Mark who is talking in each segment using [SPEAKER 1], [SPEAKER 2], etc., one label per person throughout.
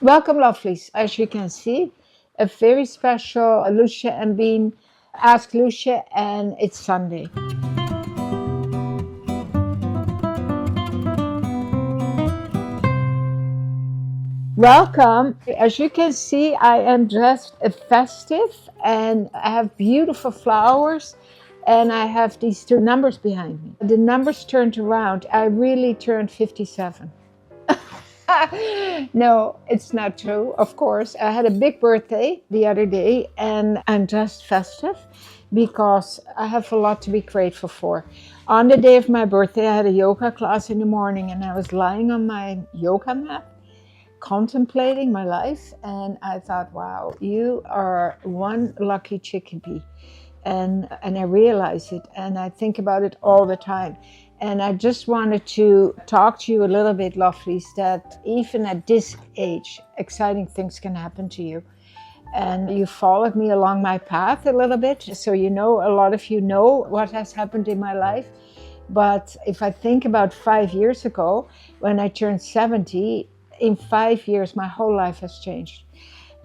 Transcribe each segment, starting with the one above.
[SPEAKER 1] Welcome, lovelies. As you can see, a very special Lousje and Bean Ask Lousje, and it's Sunday. Welcome. As you can see, I am dressed festive and I have beautiful flowers and I have these two numbers behind me. The numbers turned around. I really turned 57. No, it's not true. Of course, I had a big birthday the other day and I'm dressed festive because I have a lot to be grateful for. On the day of my birthday, I had a yoga class in the morning and I was lying on my yoga mat contemplating my life and I thought, wow, you are one lucky chickpea. And I realize it and I think about it all the time. And I just wanted to talk to you a little bit, lovelies, that even at this age, exciting things can happen to you. And you followed me along my path a little bit. So you know, a lot of you know what has happened in my life. But if I think about 5 years ago, when I turned 70, in 5 years, my whole life has changed.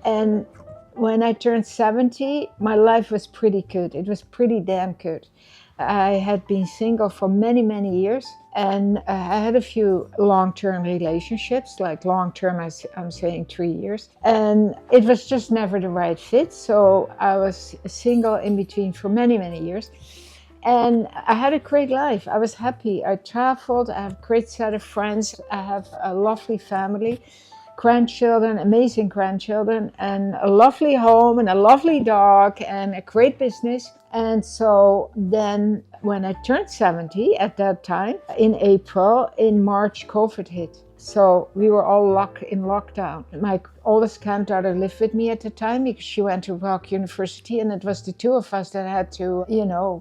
[SPEAKER 1] And when I turned 70, my life was pretty good. It was pretty damn good. I had been single for many, many years, and I had a few long-term relationships, like long-term, I'm saying 3 years. And it was just never the right fit. So I was single in between for many, many years. And I had a great life. I was happy. I traveled. I have a great set of friends. I have a lovely family, grandchildren, amazing grandchildren, and a lovely home and a lovely dog and a great business. And so then when I turned 70 at that time, in April, in March, COVID hit. So we were all in lockdown. My oldest granddaughter lived with me at the time because she went to Rock University and it was the two of us that had to,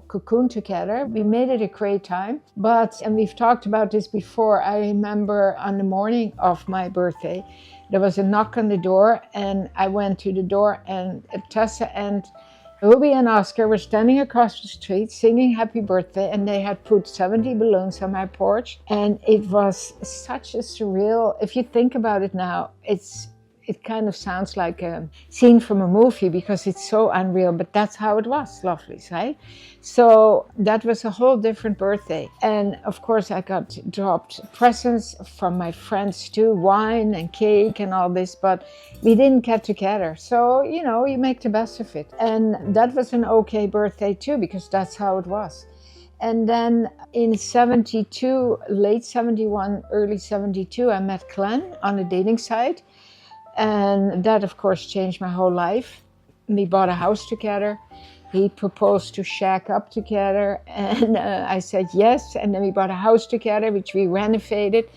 [SPEAKER 1] cocoon together. We made it a great time. And we've talked about this before, I remember on the morning of my birthday, there was a knock on the door and I went to the door and Tessa and Ruby and Oscar were standing across the street singing happy birthday and they had put 70 balloons on my porch. And it was such a surreal, if you think about it now, it kind of sounds like a scene from a movie because it's so unreal, but that's how it was, lovelies, right? So that was a whole different birthday. And of course I got dropped presents from my friends too, wine and cake and all this, but we didn't get together. So, you make the best of it. And that was an okay birthday too, because that's how it was. And then in 72, late 71, early 72, I met Glenn on a dating site. And that, of course, changed my whole life. We bought a house together. He proposed to shack up together. And I said yes. And then we bought a house together, which we renovated.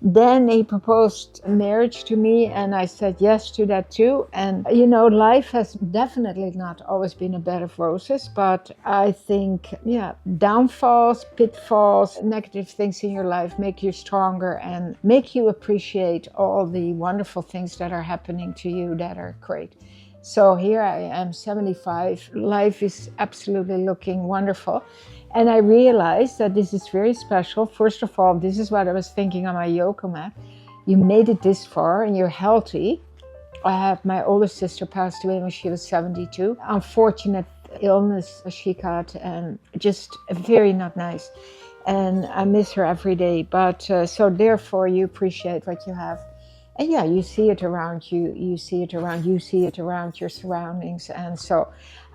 [SPEAKER 1] Then he proposed marriage to me. And I said yes to that too. And, life has definitely not always been a bed of roses. But I think, downfalls, pitfalls, negative things in your life make you stronger and make you appreciate all the wonderful things that are happening to you that are great. So here I am, 75. Life is absolutely looking wonderful. And I realized that this is very special. First of all, this is what I was thinking on my yoga mat. You made it this far and you're healthy. I have my oldest sister passed away when she was 72. Unfortunate illness she got and just very not nice. And I miss her every day. But so therefore you appreciate what you have. And you see it around you, you see it around your surroundings. And so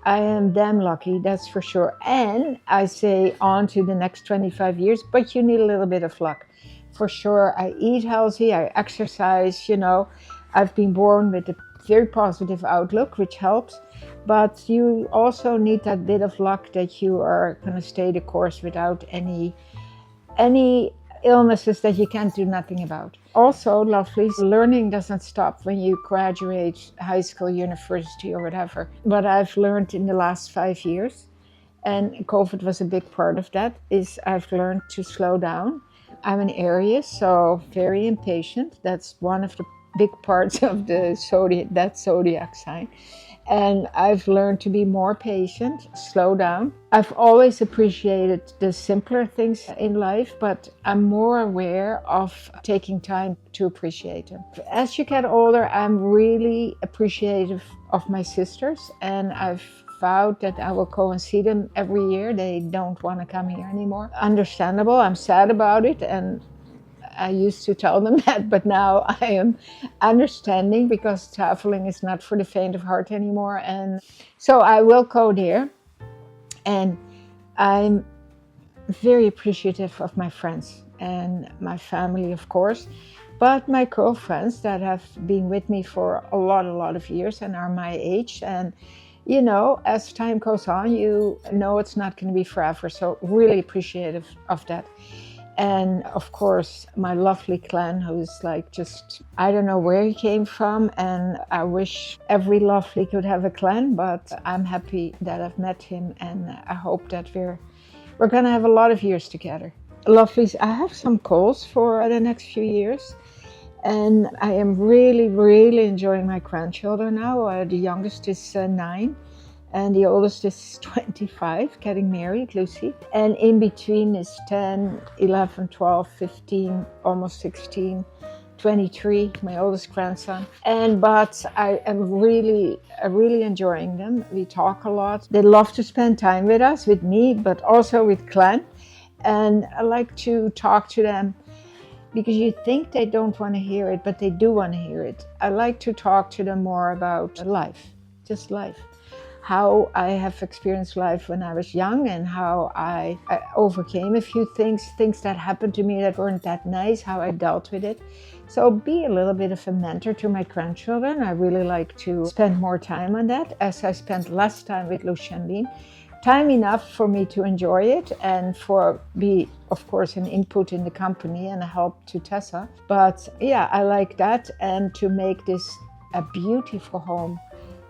[SPEAKER 1] I am damn lucky, that's for sure. And I say on to the next 25 years, but you need a little bit of luck. For sure, I eat healthy, I exercise, I've been born with a very positive outlook, which helps. But you also need that bit of luck that you are going to stay the course without any illnesses that you can't do nothing about. Also, lovelies, learning doesn't stop when you graduate high school, university, or whatever. What I've learned in the last 5 years, and COVID was a big part of that, is I've learned to slow down. I'm an Aries, so very impatient. That's one of the big parts of the zodiac sign. And I've learned to be more patient, slow down. I've always appreciated the simpler things in life, but I'm more aware of taking time to appreciate them. As you get older, I'm really appreciative of my sisters, and I've vowed that I will go and see them every year. They don't want to come here anymore. Understandable, I'm sad about it, and I used to tell them that, but now I am understanding because traveling is not for the faint of heart anymore. And so I will go there. And I'm very appreciative of my friends and my family, of course, but my girlfriends that have been with me for a lot of years and are my age. And you know, as time goes on, you know it's not going to be forever. So really appreciative of that. And of course, my lovely clan, who's like just, I don't know where he came from. And I wish every lovely could have a clan, but I'm happy that I've met him. And I hope that we're going to have a lot of years together. Lovelies, I have some goals for the next few years. And I am really enjoying my grandchildren now. The youngest is 9. And the oldest is 25, getting married, Lucy. And in between is 10, 11, 12, 15, almost 16, 23, my oldest grandson. But I am really enjoying them. We talk a lot. They love to spend time with us, with me, but also with Clan. And I like to talk to them because you think they don't want to hear it, but they do want to hear it. I like to talk to them more about life, just life. How I have experienced life when I was young and how I overcame a few things that happened to me that weren't that nice, how I dealt with it. So be a little bit of a mentor to my grandchildren. I really like to spend more time on that, as I spent less time with Lousje and Bean. Time enough for me to enjoy it and for be, of course, an input in the company and a help to Tessa. But yeah, I like that, and to make this a beautiful home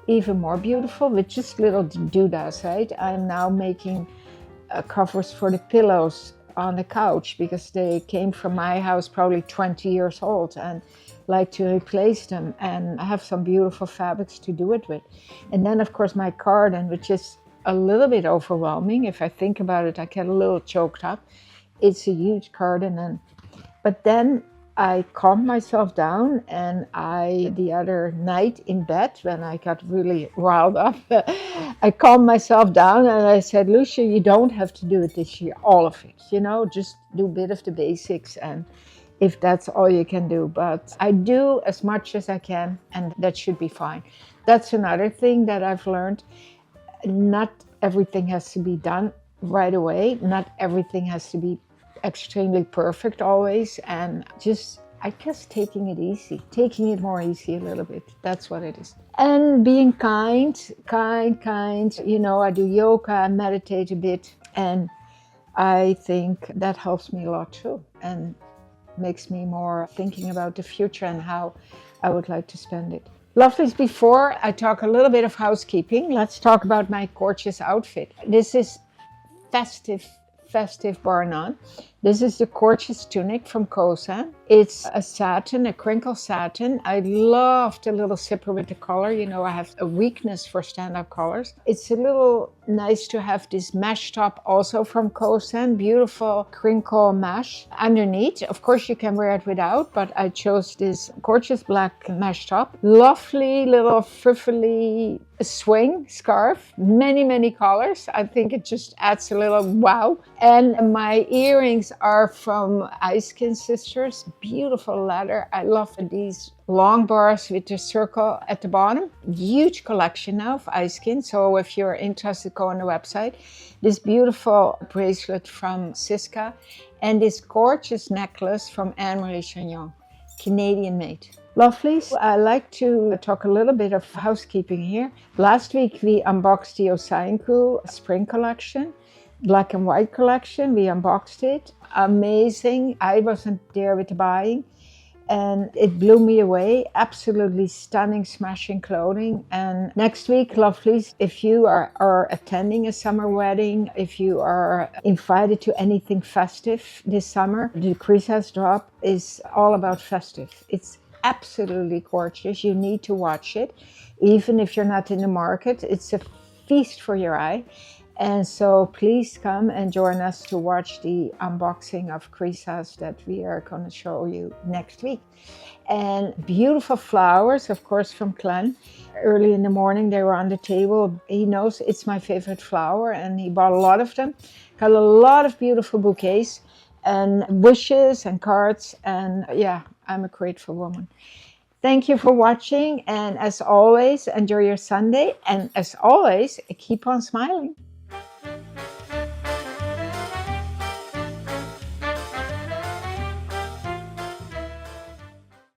[SPEAKER 1] even more beautiful with just little doodads, right? I'm now making covers for the pillows on the couch because they came from my house probably 20 years old, and like to replace them. And I have some beautiful fabrics to do it with. And then of course my garden, which is a little bit overwhelming. If I think about it, I get a little choked up. It's a huge garden, but then I calmed myself down, and the other night in bed, when I got really riled up, I calmed myself down and I said, Lousje, you don't have to do it this year, all of it, you know, just do a bit of the basics, and if that's all you can do. But I do as much as I can, and that should be fine. That's another thing that I've learned. Not everything has to be done right away. Not everything has to be extremely perfect always, and I guess taking it more easy a little bit. That's what it is. And being kind. You know, I do yoga, I meditate a bit, and I think that helps me a lot too, and makes me more thinking about the future and how I would like to spend it. Lovelies, before I talk a little bit of housekeeping, let's talk about my gorgeous outfit. This is festive bar none. This is the gorgeous tunic from Kosa. It's a satin, a crinkle satin. I love the little zipper with the collar. You know, I have a weakness for stand-up collars. It's a little nice to have this mesh top also from Kosa. Beautiful crinkle mesh underneath. Of course, you can wear it without, but I chose this gorgeous black mesh top. Lovely little frivolly swing scarf. Many colors. I think it just adds a little wow. And my earrings are from Icekin Sisters. Beautiful leather. I love these long bars with the circle at the bottom. Huge collection now of Icekin. So if you're interested, go on the website. This beautiful bracelet from Siska, and this gorgeous necklace from Anne-Marie Chagnon, Canadian made. Lovelies, I like to talk a little bit of housekeeping here. Last week we unboxed the Osainku spring collection, black and white collection. We unboxed it. Amazing. I wasn't there with the buying, and it blew me away. Absolutely stunning, smashing clothing. And next week, lovelies, if you are attending a summer wedding, if you are invited to anything festive this summer, the Crease Drop is all about festive. It's absolutely gorgeous. You need to watch it. Even if you're not in the market, it's a feast for your eye. And so please come and join us to watch the unboxing of creases that we are going to show you next week. And beautiful flowers, of course, from Glenn. Early in the morning, they were on the table. He knows it's my favorite flower, and he bought a lot of them. Got a lot of beautiful bouquets and wishes and cards. And yeah, I'm a grateful woman. Thank you for watching. And as always, enjoy your Sunday. And as always, keep on smiling.